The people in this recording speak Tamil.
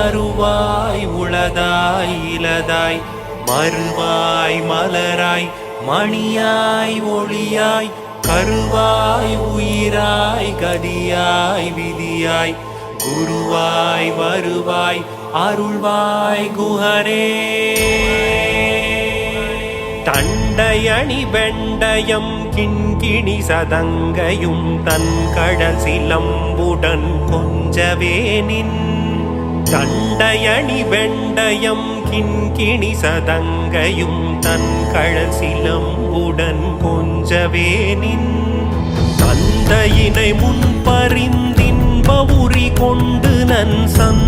அருவாய் உளதாய் இலதாய் மறுவாய் மலராய் மணியாய் ஒளியாய் கருவாய் உயிராய் கதியாய் விதியாய் குருவாய் வருவாய் அருள்வாய் குஹரே. தண்டையணி வெண்டயம் கிண்கிணி சதங்கையும் தன் கடல் சிலம்புடன் கொஞ்சவே நின். தண்டையணி வெண்டயம் கிண்கிணி சதங்கையும் தன் கடல் சிலம்புடன் கொஞ்சவே நின். தந்தையினை முன்பறிந்தின்ப உரி கொண்டு நன் சந்த